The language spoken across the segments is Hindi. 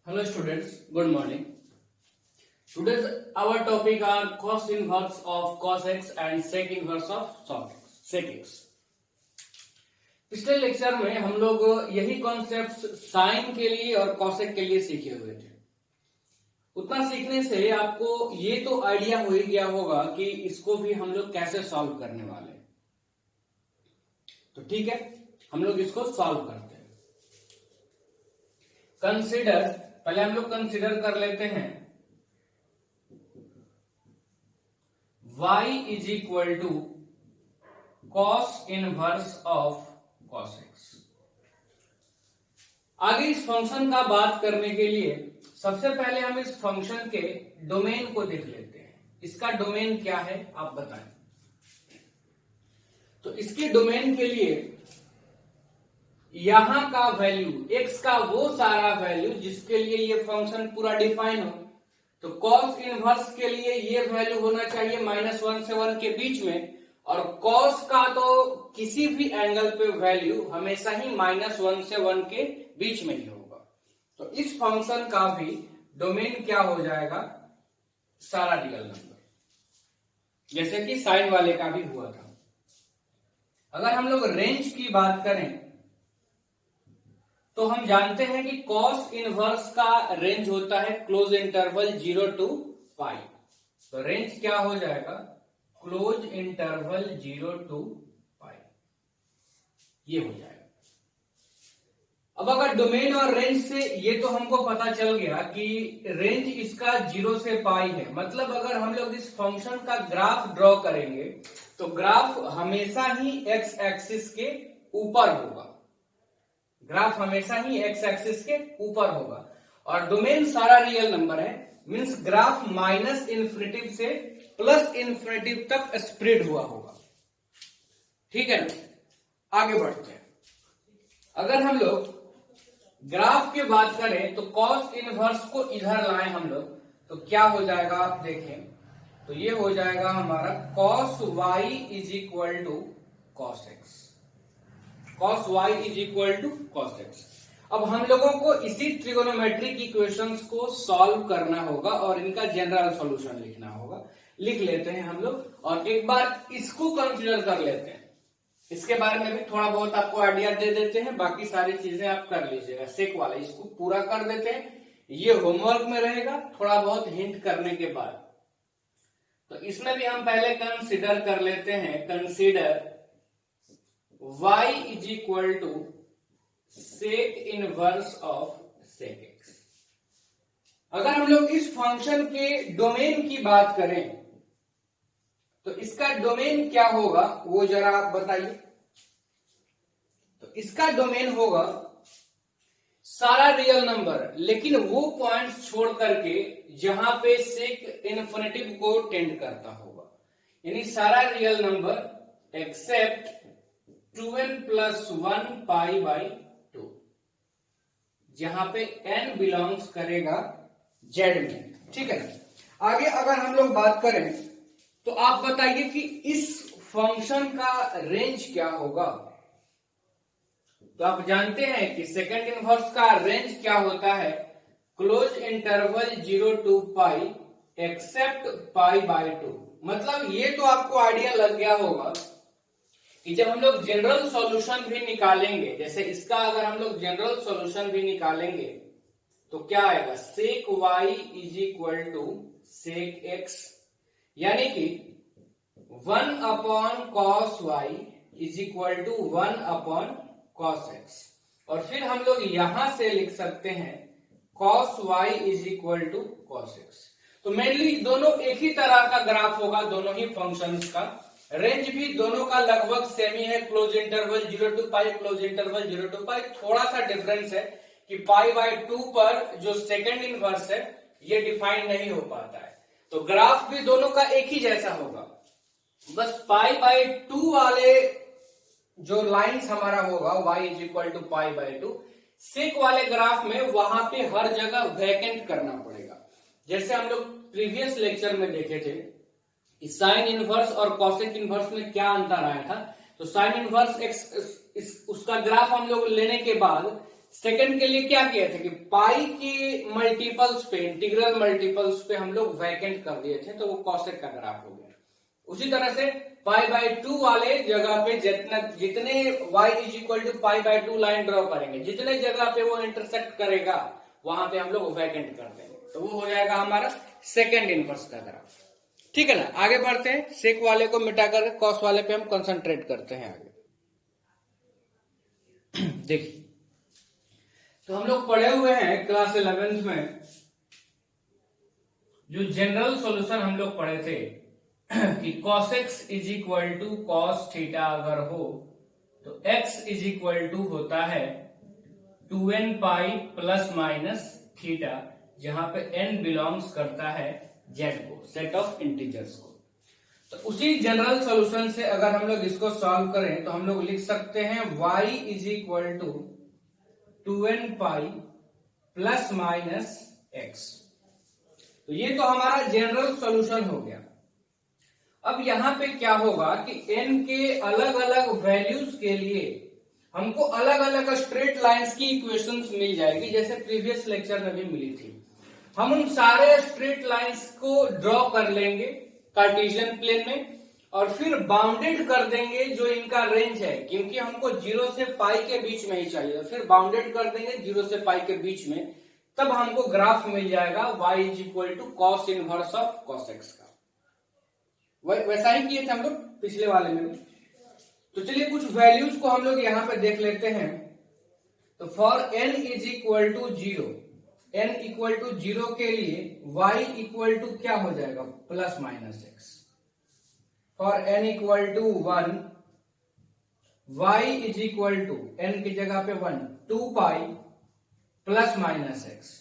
Hello students, good morning. Today's our topic are cos inverse of cos x and sec inverse of sec x. पिछले लेक्चर में हम लोग यही कॉन्सेप्ट साइन के लिए और कॉसेक के लिए सीखे हुए थे। उतना सीखने से आपको ये तो आइडिया हो ही गया होगा कि इसको भी हम लोग कैसे सॉल्व करने वाले हैं। तो ठीक है, हम लोग इसको सॉल्व करते हैं। कंसीडर, पहले हम लोग कंसीडर कर लेते हैं y is equal to cos inverse of cos x. आगे इस फंक्शन का बात करने के लिए सबसे पहले हम इस फंक्शन के डोमेन को देख लेते हैं। इसका डोमेन क्या है आप बताएं। तो इसके डोमेन के लिए यहां का वैल्यू x का वो सारा वैल्यू जिसके लिए ये फंक्शन पूरा डिफाइन हो। तो कॉस इनवर्स के लिए ये वैल्यू होना चाहिए -1 से 1 के बीच में, और कॉस का तो किसी भी एंगल पे वैल्यू हमेशा ही -1 से 1 के बीच में ही होगा। तो इस फंक्शन का भी डोमेन क्या हो जाएगा, सारा रियल नंबर, जैसे कि साइन वाले का भी हुआ था। अगर हम लोग रेंज की बात करें तो हम जानते हैं कि कॉस इनवर्स का रेंज होता है क्लोज इंटरवल 0 to पाई। तो रेंज क्या हो जाएगा, क्लोज इंटरवल 0 to पाई, ये हो जाएगा। अब अगर डोमेन और रेंज से ये तो हमको पता चल गया कि रेंज इसका 0 से पाई है, मतलब अगर हम लोग इस फंक्शन का ग्राफ ड्रॉ करेंगे तो ग्राफ हमेशा ही एक्स एक्सिस के ऊपर होगा। ग्राफ हमेशा ही एक्स एक्सिस के ऊपर होगा और डोमेन सारा रियल नंबर है, मींस ग्राफ -इन्फिनिटी से +इन्फिनिटी तक स्प्रेड हुआ होगा। ठीक है ना, आगे बढ़ते हैं। अगर हम लोग ग्राफ की बात करें तो कॉस इनवर्स को इधर लाएं हम लोग, तो क्या हो जाएगा आप देखें, तो ये हो जाएगा हमारा cos y is equal to cos x. cos y is equal to cos x. अब हम लोगों को इसी ट्रिगोनोमेट्रिक इक्वेशंस को सॉल्व करना होगा और इनका जनरल सॉल्यूशन लिखना होगा। लिख लेते हैं हम लोग और एक बार इसको कंसीडर कर लेते हैं। इसके बारे में भी थोड़ा बहुत आपको आइडिया दे देते हैं, बाकी सारी चीजें आप कर लीजिएगा। सेक वाला इसको पूरा कर देते हैं, ये होमवर्क में रहेगा थोड़ा बहुत हिंट करने के बाद। तो इसमें भी हम पहले कंसीडर कर लेते हैं, consider y is equal to sec inverse of sec x. अगर हम लोग इस फंक्शन के डोमेन की बात करें तो इसका डोमेन क्या होगा वो जरा आप बताइए। तो इसका डोमेन होगा सारा रियल नंबर, लेकिन वो पॉइंट्स छोड़ करके जहां पे सेक इन्फिनिटी को टेंड करता होगा, यानी सारा real number except 2n + 1 pi by 2, जहां पे n बिलोंग्स करेगा z में। ठीक है, आगे अगर हम लोग बात करें तो आप बताइए कि इस फंक्शन का रेंज क्या होगा। तो आप जानते हैं कि सेकंड इनवर्स का रेंज क्या होता है, close interval 0 to pi except pi by 2। मतलब ये तो आपको आइडिया लग गया होगा कि जब हम लोग जनरल सॉल्यूशन भी निकालेंगे, जैसे इसका अगर हम लोग जनरल सॉल्यूशन भी निकालेंगे तो क्या आएगा, sec y is equal to sec x, यानी कि 1/cos y is equal to 1/cos x। और फिर हम लोग यहां से लिख सकते हैं cos y is equal to cos x। तो मेनली दोनों एक ही तरह का ग्राफ होगा, दोनों ही फंक्शंस का। रेंज भी दोनों का लगभग सेम ही है, close interval 0 to pi, close interval 0 to पाई। थोड़ा सा डिफरेंस है कि पाई बाई 2 पर जो सेकंड इनवर्स है ये डिफाइन नहीं हो पाता है। तो ग्राफ भी दोनों का एक ही जैसा होगा, बस पाई बाई 2 वाले जो लाइंस हमारा होगा y is equal to pi by 2, sec वाले ग्राफ में वहां पे हर जगह वैकेंट करना पड़ेगा। जैसे हम लोग प्रीवियस लेक्चर में देखे थे साइन इनवर्स और कॉसेक इनवर्स में क्या अंतर आया था। तो साइन इनवर्स एक्स उसका ग्राफ हम लोग लेने के बाद सेकंड के लिए क्या किया था कि पाई के मल्टीपल्स पे, इंटीग्रल मल्टीपल्स पे हम लोग वैकेंट कर दिए थे, तो वो कॉसेक का ग्राफ हो गया। उसी तरह से पाई बाय 2 वाले जगह पे जितने y is equal to pi by 2 line draw करेंगे, जितने जगह पे वो इंटरसेक्ट करेगा वहां पे हम लोग वैकेंट कर देंगे, तो वो हो जाएगा हमारा सेकंड इनवर्स का ग्राफ। ठीक है ना, आगे बढ़ते हैं। सेक वाले को मिटा कर कॉस वाले पे हम कंसंट्रेट करते हैं आगे। देखिए, तो हम लोग पढ़े हुए हैं क्लास 11th में, जो जनरल सॉल्यूशन हम लोग पढ़े थे कि cos x is equal to cos theta अगर हो तो x इज इक्वल टू होता है 2n pi plus minus theta, जहां पे n बिलोंग्स करता है z को, सेट ऑफ इंटीजर्स को। तो उसी जनरल सॉल्यूशन से अगर हम लोग इसको सॉल्व करें तो हम लोग लिख सकते हैं y is equal to 2n pi plus minus x। तो ये तो हमारा जनरल सॉल्यूशन हो गया। अब यहां पे क्या होगा कि n के अलग अलग वैल्यूज के लिए हमको अलग अलग स्ट्रेट लाइंस की इक्वेशंस मिल जाएगी, जैसे प्रीवियस लेक्चर में भी मिली थी। हम उन सारे स्ट्रेट लाइंस को ड्रॉ कर लेंगे कार्टेशियन प्लेन में और फिर बाउंडेड कर देंगे जो इनका रेंज है, क्योंकि हमको 0 से पाई के बीच में ही चाहिए, फिर बाउंडेड कर देंगे 0 से पाई के बीच में, तब हमको ग्राफ मिल जाएगा y is equal to cos inverse of cos x का। वैसा ही किए थे हम लोग पिछले वाले में। तो चलिए कुछ वैल्यूज को हम लोग यहां पे देख लेते हैं। तो for n is equal to 0, n equal to 0 के लिए y इक्वल टू क्या हो जाएगा, plus minus x. For n equal to 1, y is equal to n की जगह पे 1 2 pi plus minus x.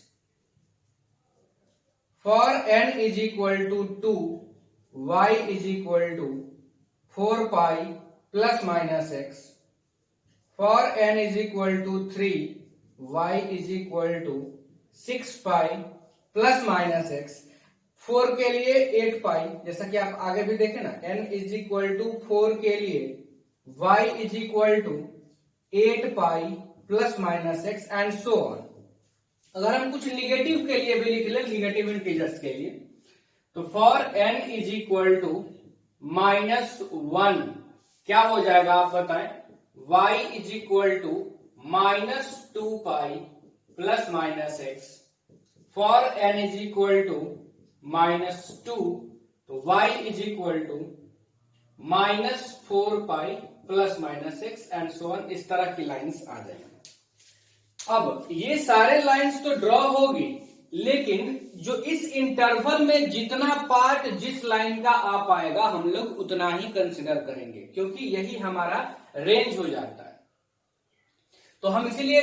For n is equal to 2, y is equal to 4 pi plus minus x. For n is equal to 3, y is equal to 6 pi plus minus x. 4 के लिए 8 पाई, जैसा कि आप आगे भी देखें ना, n इज इक्वल टू 4 के लिए y is equal to 8 pi plus minus x and so on. अगर हम कुछ निगेटिव के लिए भी लिख ले, निगेटिव इंटीजर्स के लिए, तो for n is equal to -1 क्या हो जाएगा आप बताएं, y is equal to -2 pi plus minus x. For n is equal to -2, तो y is equal to -4 pi plus minus x and so on. इस तरह की लाइंस आ जाएंगी। अब ये सारे लाइंस तो ड्रॉ होगी, लेकिन जो इस इंटरवल में जितना पार्ट जिस लाइन का आ पाएगा हम लोग उतना ही कंसिडर करेंगे, क्योंकि यही हमारा रेंज हो जाता है। तो हम इसीलिए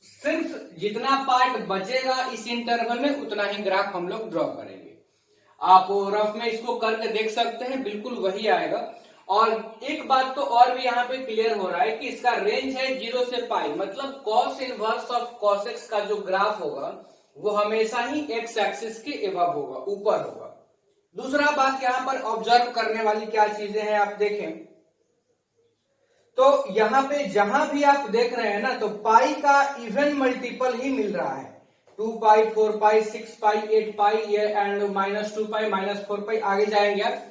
सिर्फ जितना पार्ट बचेगा इस इंटरवल में उतना ही ग्राफ हम लोग ड्रॉ करेंगे। आप रफ में इसको करके देख सकते हैं, बिल्कुल वही आएगा। और एक बात तो और भी यहाँ पे क्लियर हो रहा है कि इसका रेंज है 0 से पाई, मतलब cos inverse of cos x का जो ग्राफ होगा वो हमेशा ही एक्स एक्सिस के एबव होगा, ऊपर होगा। दूसरा बात यहाँ पर ऑब्जर्व करने वाली क्या चीजें हैं आप देखें, तो यहाँ पे जहां भी आप देख रहे हैं ना, तो पाई का इवन मल्टीपल ही मिल रहा है। 2 पाई 4 पाई 6 पाई 8 पाई एंड -2 पाई -4 पाई, आगे जाएंगे आप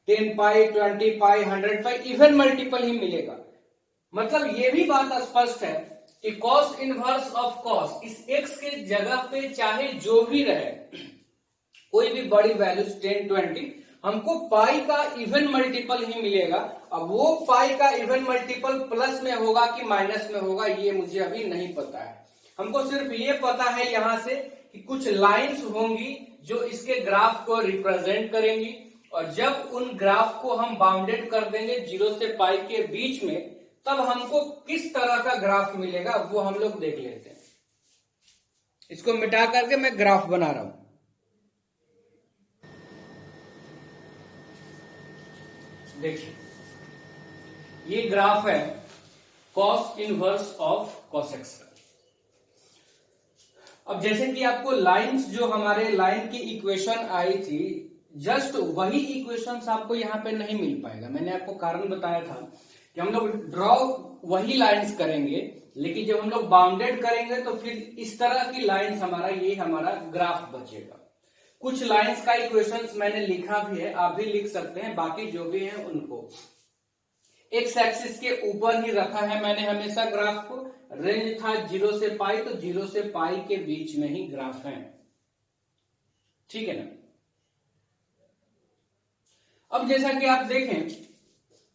10 पाई 20 पाई 100 पाई, इवन मल्टीपल ही मिलेगा। मतलब ये भी बात स्पष्ट है कि कॉस इनवर्स ऑफ कॉस इस x के जगह पे चाहे जो भी रहे, कोई भी बड़ी वैल्यूज 10 20, हमको पाई का इवन मल्टीपल ही मिलेगा। अब वो पाई का इवन मल्टीपल प्लस में होगा कि माइनस में होगा ये मुझे अभी नहीं पता है। हमको सिर्फ ये पता है यहां से कि कुछ लाइंस होंगी जो इसके ग्राफ को रिप्रेजेंट करेंगी, और जब उन ग्राफ को हम बाउंडेड कर देंगे 0 से पाई के बीच में, तब हमको किस तरह का ग्राफ मिलेगा वो हम लोग देख लेते हैं। इसको मिटा करके मैं ग्राफ बना रहा हूं। देखिए, ये ग्राफ है cos inverse of cos x का। अब जैसे कि आपको लाइंस, जो हमारे लाइन की इक्वेशन आई थी, जस्ट वही इक्वेशंस आपको यहां पे नहीं मिल पाएगा। मैंने आपको कारण बताया था कि कि हम लोग ड्रॉ वही लाइंस करेंगे, लेकिन जब हम लोग बाउंडेड करेंगे तो फिर इस तरह की लाइंस ये हमारा ग्राफ बचेगा। कुछ लाइंस का इक्वेशंस मैंने लिखा भी है, आप भी लिख सकते हैं, बाकी जो भी है उनको एक्स एक्सिस के ऊपर ही रखा है मैंने हमेशा ग्राफ को। रेंज था 0 से पाई, तो 0 से पाई के बीच में ही ग्राफ है, ठीक है ना। अब जैसा कि आप देखें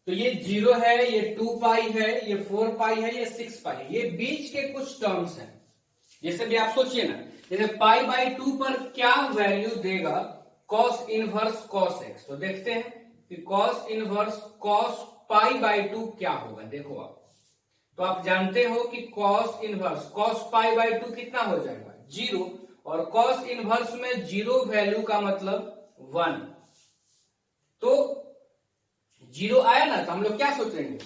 तो ये 0 है, ये 2 पाई है, ये 4 पाई है, ये 6 पाई है, ये बीच के कुछ टर्म्स हैं। जैसे भी आप सोचिए ना, जैसे पाई बाई 2 पर क्या वैल्यू देगा कॉस इनवर्स कॉस एक्स, तो देखते हैं कि cos inverse cos pi by 2 क्या होगा। देखो आप, तो आप जानते हो कि cos inverse cos pi by 2 कितना हो जाएगा 0, और कॉस इनवर्स में 0 वैल्यू का मतलब 1, तो 0 आया ना, तो हम लोग क्या सोचेंगे,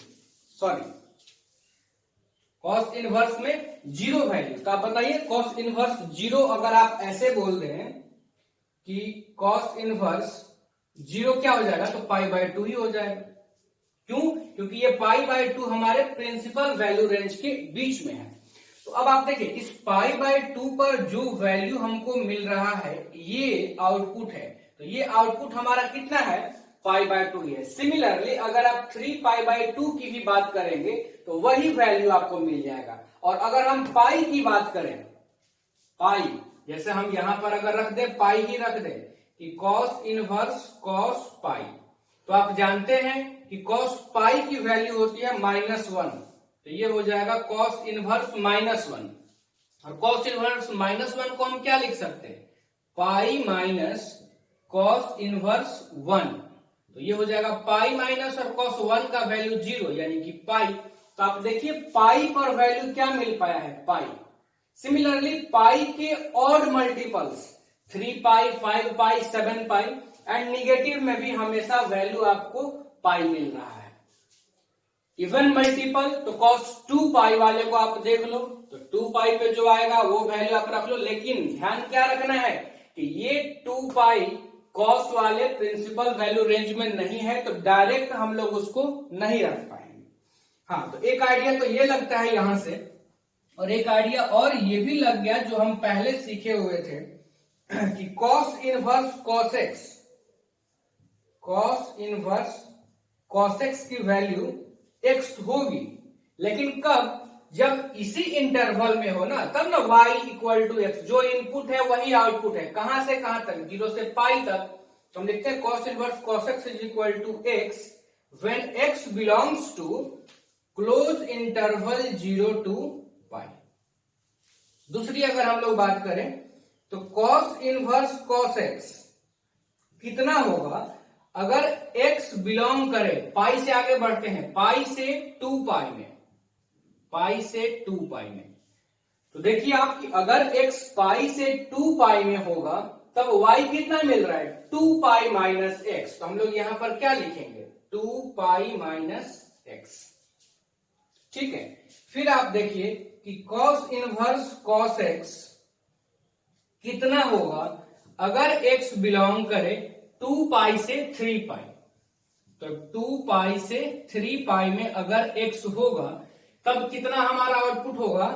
सॉरी कॉस इनवर्स में 0 वैल्यू, तो आप बताइए कॉस इनवर्स 0 अगर आप ऐसे बोल दें कि कॉस इनवर्स 0 क्या हो जाएगा, तो पाई बाई 2 ही हो जाएगा। क्यों? क्योंकि ये पाई बाई 2 हमारे प्रिंसिपल वैल्यू रेंज के बीच में है। तो अब आप देखिए इस पाई बाई 2 पर जो वैल्यू हमको मिल रहा है ये आउटपुट है, तो ये आउटपुट हमारा कितना है, पाई बाई 2 ही है। सिमिलरली अगर आप 3 पाई बाई 2 की भी बात करेंगे तो वही वैल्यू आपको मिल जाएगा। और अगर हम पाई की बात करें, पाई जैसे हम यहां पर अगर रख दे, पाई ही रख दे कि कॉस इनवर्स कॉस पाई, तो आप जानते हैं कि कॉस पाई की वैल्यू होती है -1, तो ये हो जाएगा कॉस इनवर्स -1, और कॉस इनवर्स -1 को हम क्या लिख सकते हैं, पाई माइनस कॉस इनवर्स 1, तो ये हो जाएगा पाई माइनस और कॉस 1 का वैल्यू 0 यानी कि पाई। तो आप देखिए पाई पर वैल्यू क्या मिल पाया है, पाई। सिमिलरली पाई के odd multiples 3 pi 5 pi 7 pi, and negative में भी हमेशा वैल्यू आपको पाई मिल रहा है। इवन मल्टीपल तो cos 2 पाई वाले को आप देख लो, तो 2 पाई पे जो आएगा वो वैल्यू आप रख लो, लेकिन ध्यान क्या रखना है कि ये 2 पाई cos वाले प्रिंसिपल वैल्यू रेंज में नहीं है, तो डायरेक्ट हम लोग उसको नहीं रख पाएंगे। हाँ, तो एक आइडिया तो ये लगता है यहां से, और एक आइडिया और ये भी लग गया जो हम पहले सीखे हुए थे कि cos inverse cos x, cos inverse cos x की वैल्यू x होगी, लेकिन कब, जब इसी इंटरवल में हो ना, तब ना y इक्वल टू एक्स, जो इनपुट है वही आउटपुट है, कहां से कहां तक, 0 से पाई तक। तो हम लिखते हैं cos inverse cos x is equal to x when x belongs to close interval 0 to pi. दूसरी अगर हम लोग बात करें तो cos इनवर्स cos x कितना होगा अगर x बिलोंग करे, पाई से आगे बढ़ते हैं, पाई से 2 पाई में, पाई से 2 पाई में, तो देखिए आप कि अगर x पाई से 2 पाई में होगा तब y कितना मिल रहा है, 2 पाई माइनस एक्स, तो हम लोग यहां पर क्या लिखेंगे, 2 पाई माइनस एक्स, ठीक है। फिर आप देखिए कि cos इनवर्स cos x कितना होगा अगर x बिलोंग करे 2 पाई से 3 पाई, तो 2 पाई से 3 पाई में अगर x होगा तब कितना हमारा आउटपुट होगा,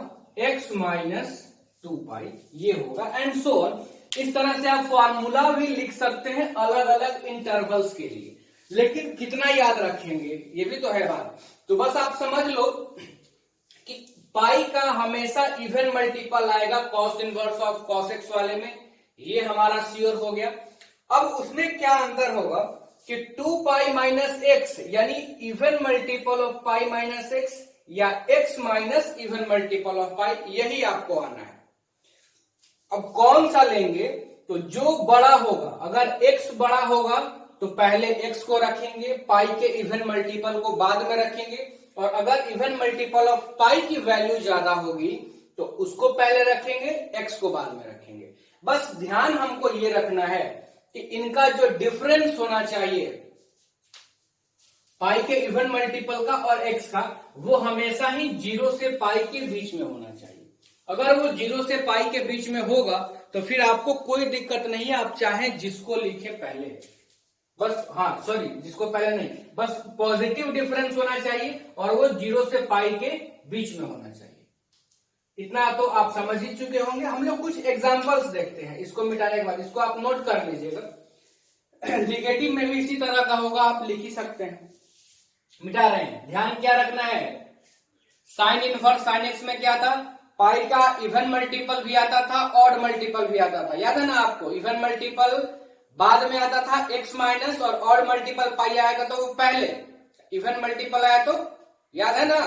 x माइनस 2 पाई, ये होगा, एंड सो ऑन। इस तरह से आप फॉर्मूला भी लिख सकते हैं अलग अलग इंटरवल्स के लिए, लेकिन कितना याद रखेंगे ये भी तो है बात। तो बस आप समझ लो कि पाई का हमेशा इवन मल्टीपल आएगा cos inverse of cos x वाले में, ये हमारा श्योर हो गया। अब उसमें क्या अंतर होगा कि 2 पाई माइनस एक्स यानी even multiple of pi minus x, या x minus even multiple of pi, यही आपको आना है। अब कौन सा लेंगे, तो जो बड़ा होगा, अगर x बड़ा होगा तो पहले x को रखेंगे, पाई के इवन मल्टीपल को बाद में रखेंगे, और अगर इवन मल्टीपल ऑफ पाई की वैल्यू ज्यादा होगी तो उसको पहले रखेंगे, x को बाद में रखेंगे। बस ध्यान हमको ये रखना है कि इनका जो डिफरेंस होना चाहिए पाई के इवन मल्टीपल का और x का, वो हमेशा ही 0 से पाई के बीच में होना चाहिए। अगर वो 0 से पाई के बीच में होगा तो फिर आपको कोई दिक्कत नहीं है, आप चाहे जिसको लिखे पहले, बस, हाँ सॉरी, जिसको पहले नहीं, बस पॉजिटिव डिफरेंस होना चाहिए और वो 0 से पाई के बीच में होना चाहिए। इतना तो आप समझ ही चुके होंगे। हम लोग कुछ एग्जांपल्स देखते हैं इसको मिटाने के बाद, इसको आप नोट कर लीजिएगा। निगेटिव में भी इसी तरह का होगा, आप लिख ही सकते हैं। मिटा रहे हैं, ध्यान क्या रखना है, साइन इनवर्स साइन एक्स में क्या था, पाई का इवन मल्टीपल भी आता था, ऑड मल्टीपल भी आता था, याद है ना आपको। इवन मल्टीपल बाद में आता था एक्स माइनस, और ऑड मल्टीपल पाई आएगा तो वो पहले, इवन मल्टीपल आया तो, याद है ना।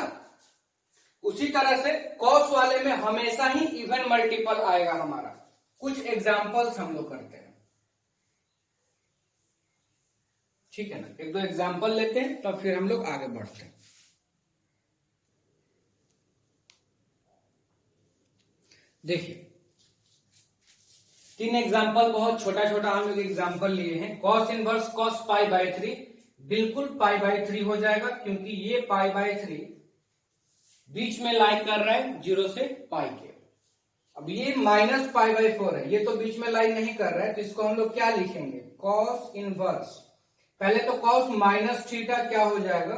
उसी तरह से कॉस वाले में हमेशा ही इवन मल्टीपल आएगा हमारा। कुछ एग्जांपल्स हम लोग करते हैं, ठीक है ना, एक दो एग्जांपल लेते हैं तब फिर हम लोग आगे बढ़ते हैं। देखिए 3 एग्जांपल, बहुत छोटा छोटा हम लोग एग्जांपल लिए हैं। Cos inverse cos pi by 3 बिल्कुल पाई बाई 3 हो जाएगा, क्योंकि ये पाई बाई 3 बीच में लाई कर रहा है 0 से पाई के। अब ये माइनस पाई बाई 4 है, ये तो बीच में लाई नहीं कर रहा है, तो इसको हम लोग क्या लिखेंगे, कॉस इनवर्स, पहले तो कॉस माइनस थीटा क्या हो जाएगा,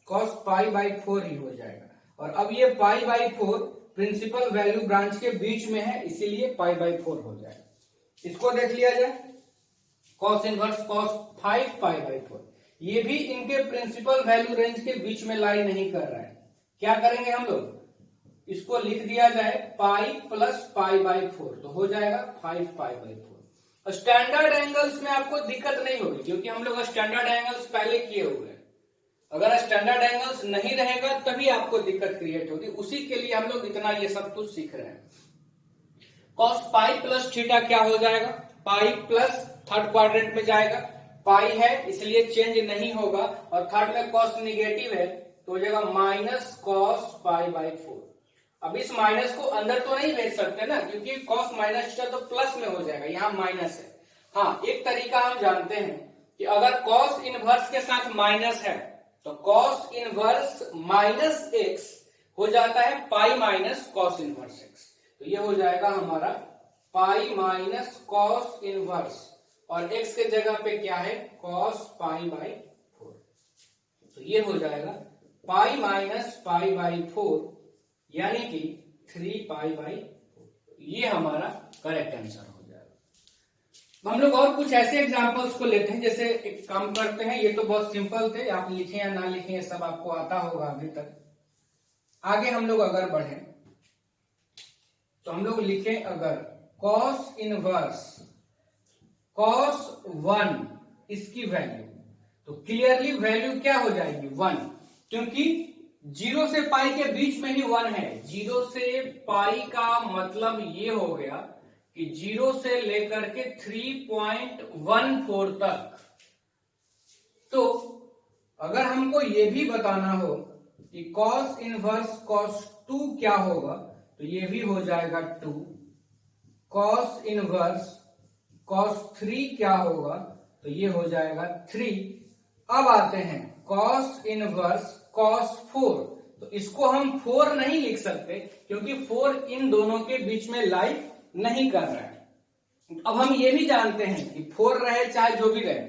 कॉस पाई बाई 4 ही हो जाएगा। और अब ये pi by 4 principal value branch के बीच में है, इसीलिए पाई बाई 4 हो जाएगा। इसको देख लिया जाए, cos inverse cos 5 pi by 4, ये भी इनके प्रिंसिपल वैल्यू रेंज के बीच में लाई नहीं कर रहा है। क्या करेंगे हम लोग, इसको लिख दिया जाए पाई प्लस पाई बाई 4, तो हो जाएगा 5 पाई बाई 4। स्टैंडर्ड एंगल्स में आपको दिक्कत नहीं होगी, क्योंकि हम लोग स्टैंडर्ड एंगल्स पहले किए हुए हैं। अगर स्टैंडर्ड एंगल्स नहीं रहेगा तभी आपको दिक्कत क्रिएट होगी, उसी के लिए हम लोग इतना ये सब कुछ सीख रहे हैं। कॉस पाई प्लस थीटा क्या हो जाएगा, पाई प्लस थर्ड क्वाड्रेंट में जाएगा, पाई है इसलिए चेंज नहीं होगा, और थर्ड में कॉस निगेटिव है तो हो जाएगा माइनस कॉस पाई बाई 4। अब इस माइनस को अंदर तो नहीं भेज सकते ना, क्योंकि कॉस माइनस थीटा तो प्लस में हो जाएगा, यहाँ माइनस है। हाँ, एक तरीका हम जानते हैं कि अगर कॉस इनवर्स के साथ माइनस है तो कॉस इनवर्स माइनस एक्स हो जाता है pi minus cos inverse x, तो ये हो जाएगा हमारा पाई माइनस कॉस इनवर्स, और एक्स के जगह पे क्या है, कॉस पाई बाई 4, तो ये हो जाएगा पाई माइनस पाई बाई 4, यानी कि 3 पाई बाई 4। ये हमारा करेक्ट आंसर हो जाएगा। हम लोग और कुछ ऐसे एग्जांपल्स को लेते हैं, जैसे एक काम करते हैं, ये तो बहुत सिंपल थे, आप लिखें या ना लिखें ये सब आपको आता होगा अभी तक। आगे हम लोग अगर बढ़े तो हम लोग लिखें, अगर कॉस इनवर्स कॉस 1 इसकी वैल्यू, तो क्लियरली वैल्यू क्या हो जाएगी 1, क्योंकि 0 से पाई के बीच में ही 1 है। 0 से पाई का मतलब ये हो गया कि 0 से लेकर के 3.14 तक। तो अगर हमको ये भी बताना हो कि कॉस इनवर्स कॉस 2 क्या होगा, तो ये भी हो जाएगा 2। कॉस इनवर्स कॉस 3 क्या होगा, तो ये हो जाएगा 3। अब आते हैं कॉस इनवर्स कॉस 4, तो इसको हम 4 नहीं लिख सकते, क्योंकि 4 इन दोनों के बीच में लाई नहीं कर रहा है। अब हम ये भी जानते हैं कि 4 रहे चाहे जो भी रहे,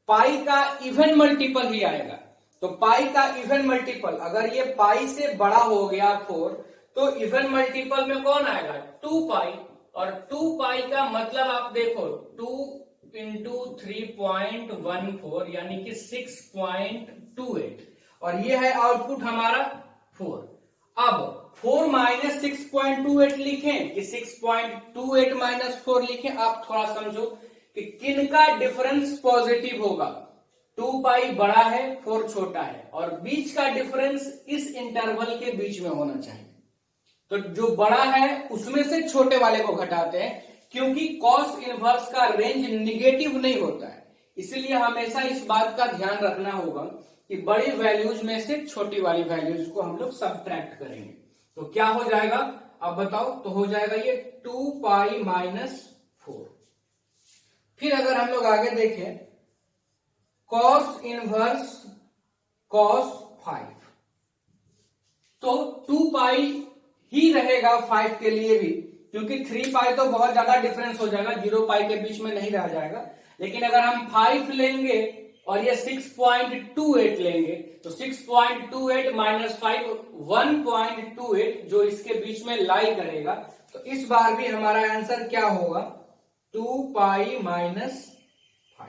पाई का इवन मल्टीपल ही आएगा। तो पाई का इवन मल्टीपल, अगर ये पाई से बड़ा हो गया 4, तो इवन मल्टीपल में कौन आएगा 2 पाई, और 2 पाई का मतलब आप देखो 2 इंटू 3.14 यानी कि 6.28, और ये है आउटपुट हमारा 4। अब 4 माइनस 6.28 लिखें कि 6.28 माइनस 4 लिखें, आप थोड़ा समझो कि किन का डिफरेंस पॉजिटिव होगा। 2 पाई बड़ा है 4 छोटा है, और बीच का डिफरेंस इस इंटरवल के बीच में होना चाहिए। तो जो बड़ा है उसमें से छोटे वाले को घटाते हैं, क्योंकि कॉस इनवर्स का रेंज निगेटिव नहीं होता है, इसलिए हमेशा इस बात का ध्यान रखना होगा कि बड़ी वैल्यूज में से छोटी वाली वैल्यूज को हम लोग सब्ट्रैक्ट करेंगे। तो क्या हो जाएगा अब बताओ, तो हो जाएगा ये 2 पाई माइनस 4। फिर अगर हम लोग आगे देखें, कॉस इनवर्स कॉस 5, तो 2 पाई ही रहेगा 5 के लिए भी, क्योंकि 3 पाई तो बहुत ज्यादा डिफरेंस हो जाएगा, 0 पाई के बीच में नहीं रह जाएगा। लेकिन अगर हम 5 लेंगे और ये 6.28 लेंगे तो 6.28 माइनस 5 1.28 जो इसके बीच में लाई करेगा। तो इस बार भी हमारा आंसर क्या होगा 2 पाई माइनस 5।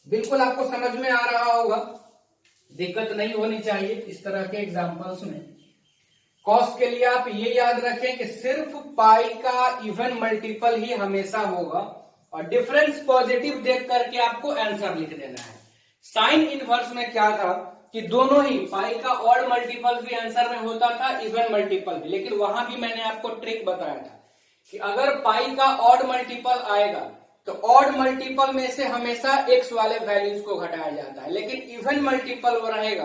बिल्कुल आपको समझ में आ रहा होगा, दिक्कत नहीं होनी चाहिए इस तरह के एग्जांपल्स में। कॉस के लिए आप ये याद रखें कि सिर्फ पाई का इवन मल्टीपल ही हमेशा होगा और डिफरेंस पॉजिटिव देख करके आपको आंसर लिख देना है। साइन इनवर्स में क्या था कि दोनों ही पाई का ऑड मल्टीपल भी आंसर में होता था, इवन मल्टीपल भी, लेकिन वहां भी मैंने आपको ट्रिक बताया था कि अगर पाई का ऑड मल्टीपल आएगा तो ऑड मल्टीपल में से हमेशा एक्स वाले वैल्यूज को घटाया जाता है, लेकिन इवन मल्टीपल वो रहेगा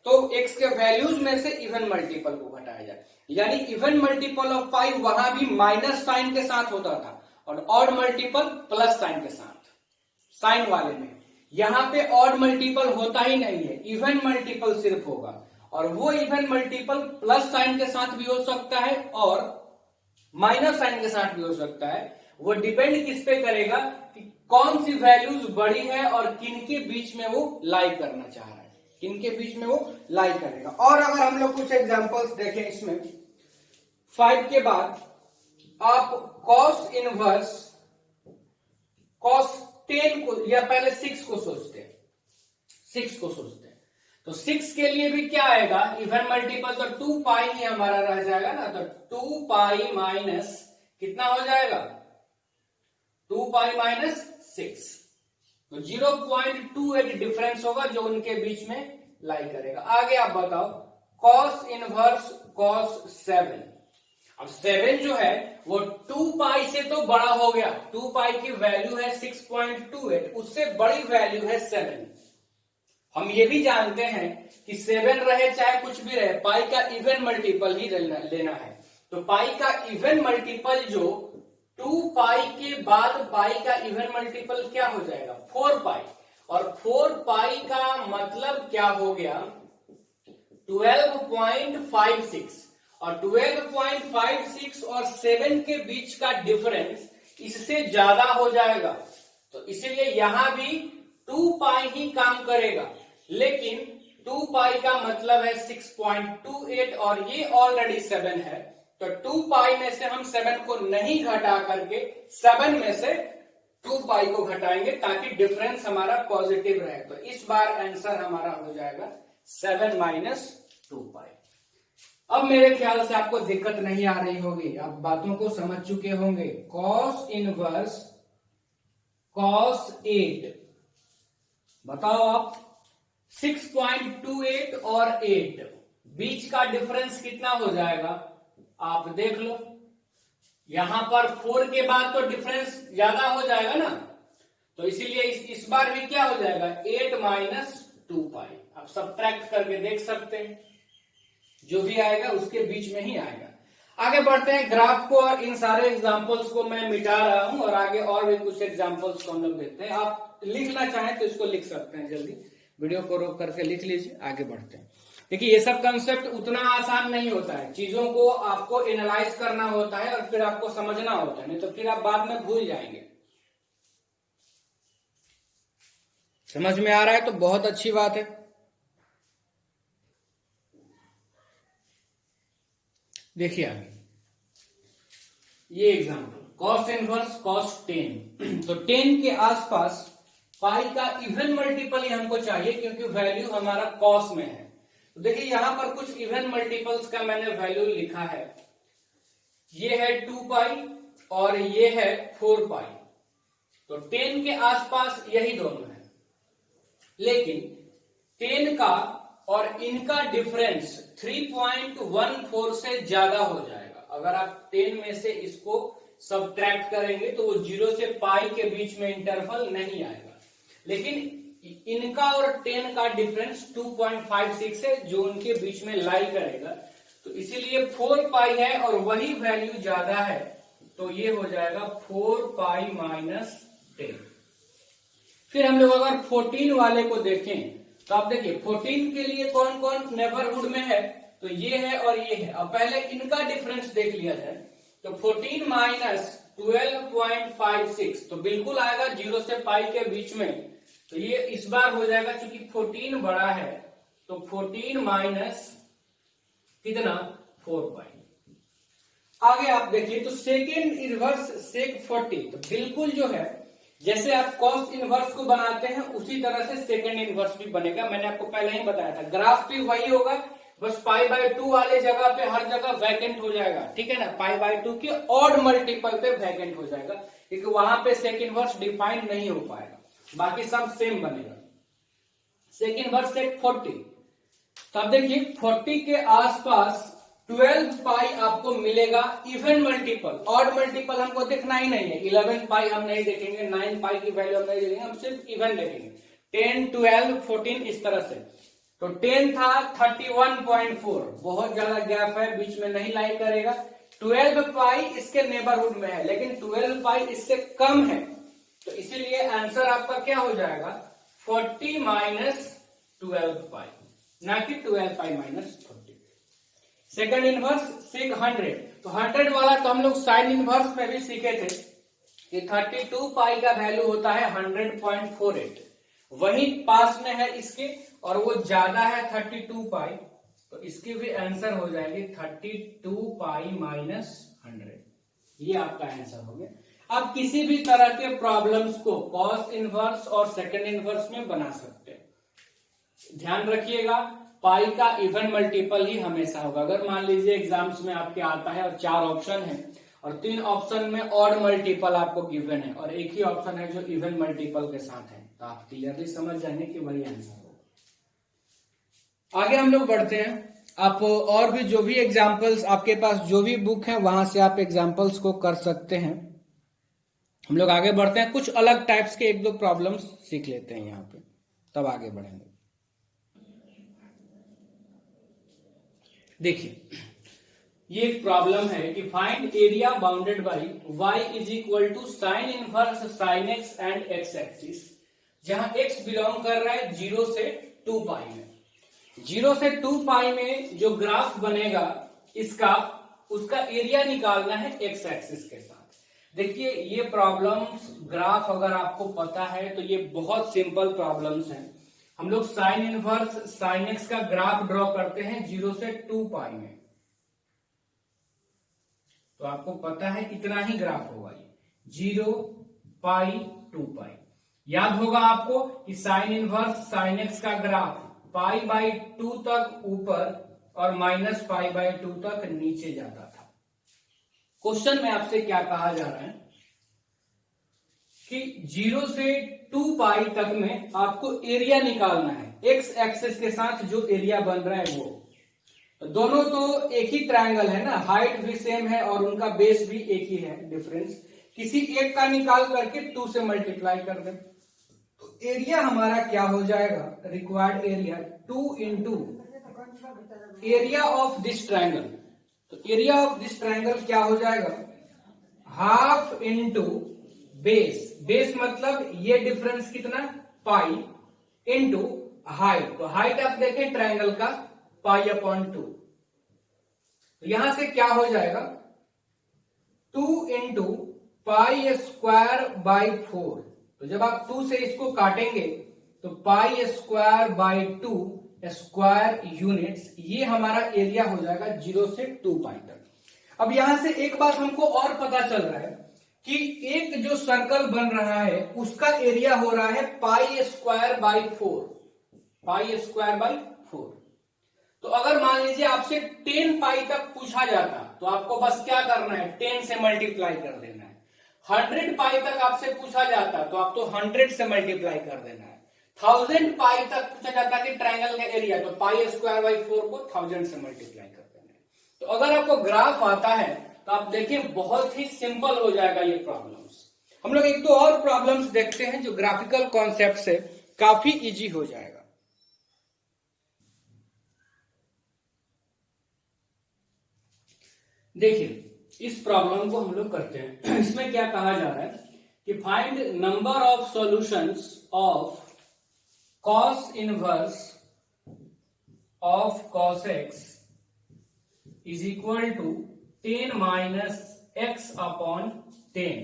तो एक्स के वैल्यूज में से इवन मल्टीपल को घटाया जाए। यानी इवन मल्टीपल ऑफ पाई वहां भी माइनस साइन के साथ होता था और ऑड मल्टीपल प्लस साइन के साथ, साइन वाले में। यहां पे ऑड मल्टीपल होता ही नहीं है, इवन मल्टीपल सिर्फ होगा और वो इवन मल्टीपल प्लस साइन के साथ भी हो सकता है और माइनस साइन के साथ भी हो सकता है। वो डिपेंड किस पे करेगा कि कौन सी वैल्यूज बड़ी है और किन के बीच में वो लाई करना चाह रहा है, किन के बीच में वो लाई करेगा। और अगर हम लोग कुछ एग्जांपल्स देखें इसमें 5 के बाद आप कॉस इनवर्स कॉस 10 को या पहले 6 को सोचते हैं, 6 को सोचते हैं तो 6 के लिए भी क्या आएगा इवन मल्टीपल, तो 2 पाई ही हमारा रह जाएगा ना, तो 2 पाई माइनस कितना हो जाएगा 2 पाई माइनस 6, तो 0.28 डिफरेंस होगा जो उनके बीच में लाई करेगा। आगे आप बताओ कॉस इनवर्स कॉस 7। अब 7 जो है वो 2 पाई से तो बड़ा हो गया, 2 पाई की वैल्यू है 6.28, उससे बड़ी वैल्यू है 7। हम ये भी जानते हैं कि 7 रहे चाहे कुछ भी रहे पाई का इवन मल्टीपल ही लेना है। तो पाई का इवन मल्टीपल जो 2 पाई के बाद पाई का इवन मल्टीपल क्या हो जाएगा 4 पाई, और 4 पाई का मतलब क्या हो गया 12.56, और 12.56 और 7 के बीच का डिफरेंस इससे ज्यादा हो जाएगा। तो इसीलिए यहां भी 2 पाई ही काम करेगा, लेकिन 2 पाई का मतलब है 6.28 और ये ऑलरेडी 7 है, तो 2 पाई में से हम 7 को नहीं घटा करके 7 में से 2 पाई को घटाएंगे ताकि डिफरेंस हमारा पॉजिटिव रहे। तो इस बार आंसर हमारा हो जाएगा 7 माइनस 2 पाई। अब मेरे ख्याल से आपको दिक्कत नहीं आ रही होगी, आप बातों को समझ चुके होंगे। कॉस इनवर्स कॉस 8, बताओ आप 6.28 और 8 बीच का डिफरेंस कितना हो जाएगा आप देख लो। यहां पर 4 के बाद तो डिफरेंस ज्यादा हो जाएगा ना, तो इसीलिए इस बार भी क्या हो जाएगा 8 माइनस 2 पाई। आप सब्ट्रैक्ट करके देख सकते हैं, जो भी आएगा उसके बीच में ही आएगा। आगे बढ़ते हैं ग्राफ को, और इन सारे एग्जांपल्स को मैं मिटा रहा हूं और आगे और भी कुछ एग्जांपल्स को हम लोग देखते हैं। आप लिखना चाहें तो इसको लिख सकते हैं, जल्दी वीडियो को रोक करके लिख लीजिए। आगे बढ़ते हैं। देखिए ये सब कंसेप्ट उतना आसान नहीं होता है, चीजों को आपको एनालाइज करना होता है और फिर आपको समझना होता है, नहीं तो फिर आप बाद में भूल जाएंगे। समझ में आ रहा है तो बहुत अच्छी बात है। देखिए आगे ये एग्जांपल कॉस इनवर्स कॉस 10, तो 10 के आसपास पाई का इवन मल्टीपल ही हमको चाहिए क्योंकि वैल्यू हमारा कॉस में है। तो देखिए यहां पर कुछ इवन मल्टीपल्स का मैंने वैल्यू लिखा है, ये है 2 पाई और ये है 4 पाई, तो 10 के आसपास यही दोनों है, लेकिन 10 का और इनका डिफरेंस 3.14 से ज्यादा हो जाएगा। अगर आप 10 में से इसको सब्ट्रैक्ट करेंगे तो वो 0 से पाई के बीच में इंटरवल नहीं आएगा, लेकिन इनका और 10 का डिफरेंस 2.56 है जो उनके बीच में लाई करेगा। तो इसीलिए 4 पाई है और वही वैल्यू ज्यादा है, तो ये हो जाएगा 4 पाई माइनस 10। फिर हम लोग अगर 14 वाले को देखें तो आप देखिए 14 के लिए कौन कौन नेबरहुड में है, तो ये है और ये है। अब पहले इनका डिफरेंस देख लिया जाए, तो 14 माइनस 12.56, तो बिल्कुल आएगा 0 से पाई के बीच में। तो ये इस बार हो जाएगा, क्योंकि 14 बड़ा है तो 14 माइनस कितना 4 पाई। आगे आप देखिए, तो सेकेंड इनवर्स सेक 40, तो बिल्कुल जो है जैसे आप कॉस इनवर्स को बनाते हैं उसी तरह से सेकेंड इनवर्स भी बनेगा। मैंने आपको पहले ही बताया था, ग्राफ भी वही होगा, बस π/2 वाले जगह पे हर जगह वैकेंट हो जाएगा, ठीक है ना। π/2 के ऑड मल्टीपल पे वैकेंट हो जाएगा, क्योंकि वहां पे सेक इनवर्स डिफाइन नहीं हो पाएगा, बाकी सब सेम बनेगा। सेक इनवर्स सेक 40, तब देखिए 40 के आसपास 12 पाई आपको मिलेगा इवन मल्टीपल। ऑड मल्टीपल हमको देखना ही नहीं है, 11 पाई हम नहीं देखेंगे, 9 पाई की वैल्यू हम नहीं देखेंगे, हम सिर्फ इवन देखेंगे। 10, 12, 14 इस तरह से। तो 10 था 31.4, बहुत ज्यादा गैप है, बीच में नहीं लाई करेगा। 12 पाई इसके नेबरहुड में है, लेकिन 12 पाई इससे कम है, तो इसीलिए आंसर आपका क्या हो जाएगा 40 माइनस 12 पाई, ना कि 12 pi minus 40। Second inverse sec 100, तो 100 वाला तो हम लोग साइन इनवर्स में भी सीखे थे कि 32 पाई का वैल्यू होता है 100.48, वही पास में है इसके, और वो ज्यादा है 32 पाई, तो इसकी भी आंसर हो जाएगी 32 पाई माइनस 100। ये आपका आंसर हो गया। आप किसी भी तरह के प्रॉब्लम्स को कॉस इनवर्स और सेकंड इनवर्स में बना सकते हैं। ध्यान रखिएगा, पाई का इवन मल्टीपल ही हमेशा होगा। अगर मान लीजिए एग्जाम्स में आपके आता है और 4 ऑप्शन है और 3 ऑप्शन में ऑड मल्टीपल आपको गिवन है और एक ही ऑप्शन है जो इवन मल्टीपल के साथ है, तो आप क्लियरली समझ जाएंगे कि वही आंसर होगा। आगे हम लोग बढ़ते हैं। आप और भी जो भी एग्जाम्पल्स आपके पास जो भी बुक है वहां से आप एग्जाम्पल्स को कर सकते हैं। हम लोग आगे बढ़ते हैं, कुछ अलग टाइप्स के 1-2 प्रॉब्लम्स सीख लेते हैं यहाँ पे, तब आगे बढ़ेंगे। देखिए, ये एक प्रॉब्लम है कि find area bounded by y is equal to sine inverse sine x and x axis, जहां x बिलोंग कर रहा है 0 से 2 पाई में। 0 से 2 पाई में जो ग्राफ बनेगा इसका, उसका एरिया निकालना है x एक्सिस के साथ। देखिए, ये प्रॉब्लम्स ग्राफ अगर आपको पता है तो ये बहुत सिंपल प्रॉब्लम्स हैं। हम लोग साइन इनवर्स साइन एक्स का ग्राफ ड्रॉ करते हैं 0 से 2 पाई में, तो आपको पता है इतना ही ग्राफ होगा, ये 0 पाई 2 पाई। याद होगा आपको कि साइन इनवर्स साइन एक्स का ग्राफ π/2 तक ऊपर और माइनस π/2 तक नीचे जाता था। क्वेश्चन में आपसे क्या कहा जा रहा है कि 0 से 2 पाई तक में आपको एरिया निकालना है, एक्स एक्सिस के साथ जो एरिया बन रहा है वो। तो दोनों तो एक ही ट्रायंगल है ना, हाइट भी सेम है और उनका बेस भी एक ही है, डिफरेंस किसी एक का निकाल करके 2 से मल्टीप्लाई कर दें, तो एरिया हमारा क्या हो जाएगा, required area 2 into area of this triangle. तो एरिया ऑफ दिस ट्रायंगल क्या हो जाएगा, हाफ इंटू बेस, बेस मतलब ये डिफरेंस कितना पाई, इंटू हाइट, तो हाइट आप देखें ट्रायंगल का π/2, तो यहां से क्या हो जाएगा 2 इंटू π²/4। तो जब आप 2 से इसको काटेंगे तो π²/2 स्क्वायर यूनिट्स, ये हमारा एरिया हो जाएगा 0 से 2 पाई तक। अब यहां से एक बात हमको और पता चल रहा है कि एक जो सर्कल बन रहा है उसका एरिया हो रहा है π²/4, π²/4। तो अगर मान लीजिए आपसे 10 पाई तक पूछा जाता तो आपको बस क्या करना है, 10 से मल्टीप्लाई कर देना है। 100 पाई तक आपसे पूछा जाता तो आप तो 100 से मल्टीप्लाई कर देना है। 1000 पाई तक पूछा जाता कि ट्रायंगल का एरिया, तो π²/4 को 1000 से मल्टीप्लाई कर देना है। तो अगर आपको ग्राफ आता है तो आप देखिए बहुत ही सिंपल हो जाएगा ये प्रॉब्लम्स। हम लोग 1-2 और प्रॉब्लम्स देखते हैं जो ग्राफिकल कॉन्सेप्ट से काफी इजी हो जाएगा। देखिए, इस प्रॉब्लम को हम लोग करते हैं। इसमें क्या कहा जा रहा है कि find number of solutions of cos inverse of cos x is equal to 10 - x/n 10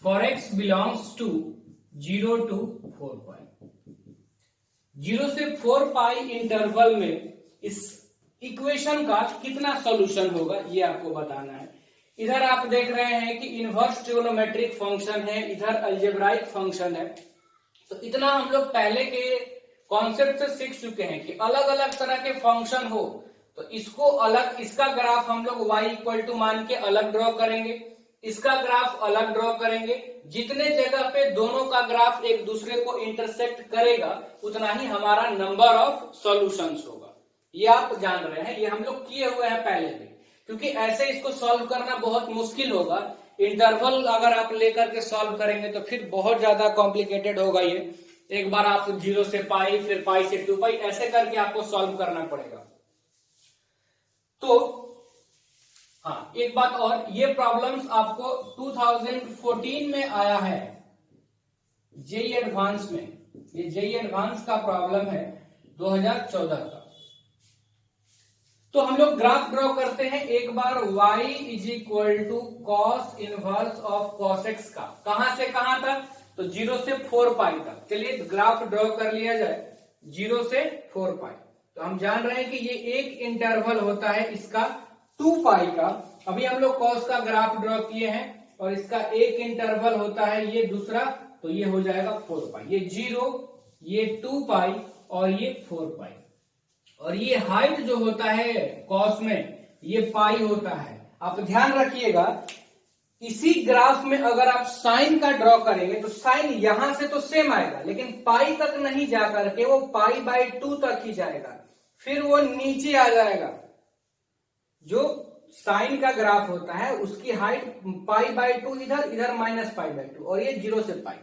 for x belongs to 0 to 4 pi. 0 से 4 पाई इंटरवल में इस इक्वेशन का कितना सॉल्यूशन होगा ये आपको बताना है। इधर आप देख रहे हैं कि इनवर्स ट्रिग्नोमेट्रिक फंक्शन है, इधर अलजेब्राइक फंक्शन है। तो इतना हम लोग पहले के कॉन्सेप्ट से सीख चुके हैं कि अलग अलग तरह के फंक्शन हो तो इसको अलग, इसका ग्राफ हम लोग y इक्वल टू मान के अलग ड्रॉ करेंगे, इसका ग्राफ अलग ड्रॉ करेंगे। जितने जगह पे दोनों का ग्राफ एक दूसरे को इंटरसेक्ट करेगा उतना ही हमारा नंबर ऑफ सॉल्यूशंस होगा। ये आप जान रहे हैं, ये हम लोग किए हुए हैं पहले भी, क्योंकि ऐसे इसको सॉल्व करना बहुत मुश्किल होगा। इंटरवल अगर आप लेकर के सॉल्व करेंगे तो फिर बहुत ज्यादा कॉम्प्लिकेटेड होगा। ये एक बार आप 0 से पाई, फिर पाई से 2 पाई, ऐसे करके आपको सॉल्व करना पड़ेगा। तो हाँ, एक बात और, ये प्रॉब्लम्स आपको 2014 में आया है जेई एडवांस में। ये जेई एडवांस का प्रॉब्लम है 2014 का। तो हम लोग ग्राफ ड्रॉ करते हैं एक बार। y is equal to cos inverse of cos x का, कहां से कहां तक, तो 0 से 4 पाई तक। चलिए ग्राफ ड्रॉ कर लिया जाए 0 से 4 पाई। तो हम जान रहे हैं कि ये एक इंटरवल होता है इसका 2 पाई का। अभी हम लोग कॉस का ग्राफ ड्रॉ किए हैं और इसका एक इंटरवल होता है ये दूसरा, तो ये हो जाएगा 4 पाई। ये 0, ये 2 पाई और ये 4 पाई। और ये हाइट जो होता है कॉस में ये पाई होता है। आप ध्यान रखिएगा, इसी ग्राफ में अगर आप साइन का ड्रॉ करेंगे तो साइन यहां से तो सेम आएगा, लेकिन पाई तक नहीं जाकर के वो पाई बाय 2 तक ही जाएगा, फिर वो नीचे आ जाएगा। जो साइन का ग्राफ होता है उसकी हाइट पाई बाय 2 इधर, इधर माइनस पाई बाय 2, और ये 0 से पाई।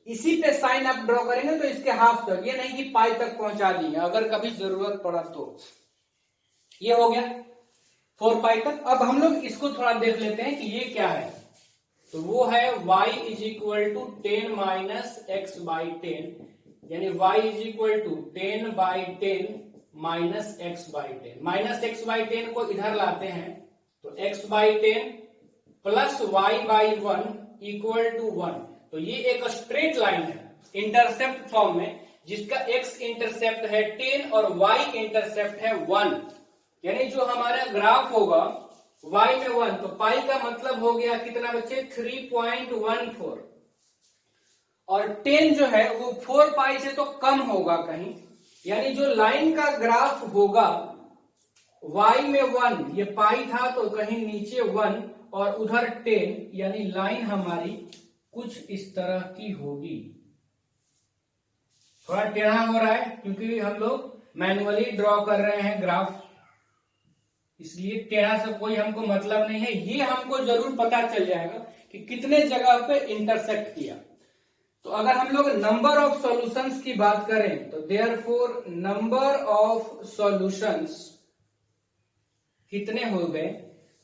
इसी पे साइन आप ड्रॉ करेंगे तो इसके हाफ तक, ये नहीं कि पाई तक पहुंचा दिए, अगर कभी जरूरत पड़ा तो। ये हो गया 4 पाई तक। अब हम लोग इसको थोड़ा देख लेते हैं कि ये क्या है। तो वो है y is equal to 10 minus x by 10, यानी y is equal to 10 by 10 minus x by 10। Minus x by 10 को इधर लाते हैं तो x by 10 plus y by 1 equal to 1। तो ये एक स्ट्रेट लाइन है इंटरसेप्ट फॉर्म में, जिसका x इंटरसेप्ट है 10 और y इंटरसेप्ट है 1। यानी जो हमारा ग्राफ होगा y में 1, तो पाई का मतलब हो गया कितना बच्चे, 3.14। और 10 जो है वो 4 पाई से तो कम होगा कहीं, यानी जो लाइन का ग्राफ होगा y में 1, ये पाई था तो कहीं नीचे 1 और उधर 10, यानी लाइन हमारी कुछ इस तरह की होगी। थोड़ा टेढ़ा हो रहा है क्योंकि हम लोग मैन्युअली ड्रॉ कर रहे हैं ग्राफ, इसलिए टेढ़ा से कोई हमको मतलब नहीं है। ये हमको जरूर पता चल जाएगा कि कितने जगह पे इंटरसेक्ट किया। तो अगर हम लोग नंबर ऑफ सॉल्यूशंस की बात करें तो देयरफॉर नंबर ऑफ सॉल्यूशंस कितने हो गए,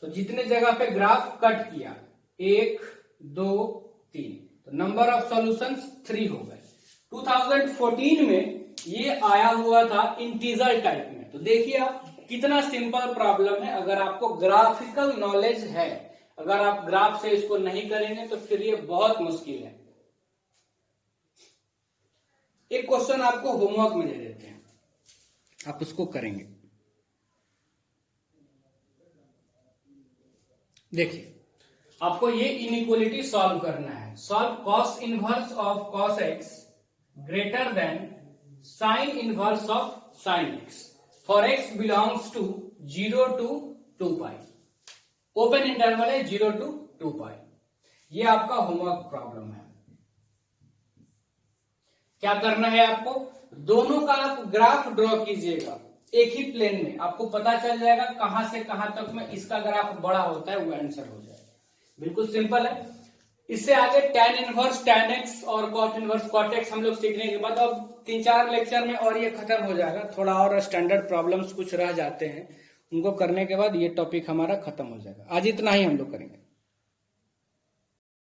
तो जितने जगह पे ग्राफ कट किया 1 2 3, तो नंबर ऑफ सॉल्यूशंस 3 हो गए। 2014 में ये आया हुआ था इंटीजर टाइप में। तो देखिए आप कितना सिंपल प्रॉब्लम है, अगर आपको ग्राफिकल नॉलेज है। अगर आप ग्राफ से इसको नहीं करेंगे तो फिर ये बहुत मुश्किल है। एक क्वेश्चन आपको होमवर्क में दे देते हैं, आप उसको करेंगे। देखिए आपको ये इनइक्वालिटी सॉल्व करना है। Solve cos inverse of cos x greater than sine inverse of sine x for x belongs to 0 to 2 pi. Open interval है 0 to 2 पाई। ये आपका होमवर्क प्रॉब्लम है। क्या करना है आपको, दोनों का आप ग्राफ ड्रॉ कीजिएगा एक ही प्लेन में, आपको पता चल जाएगा कहां से कहां तक में इसका ग्राफ बड़ा होता है, वो आंसर हो जाएगा। बिल्कुल सिंपल है। इससे आगे tan इनवर्स tan x और cot इनवर्स cot x हम लोग सीखने के बाद अब 3-4 लेक्चर में और ये खत्म हो जाएगा। थोड़ा और स्टैंडर्ड प्रॉब्लम्स कुछ रह जाते हैं, उनको करने के बाद ये टॉपिक हमारा खत्म हो जाएगा। आज इतना ही हम लोग करेंगे।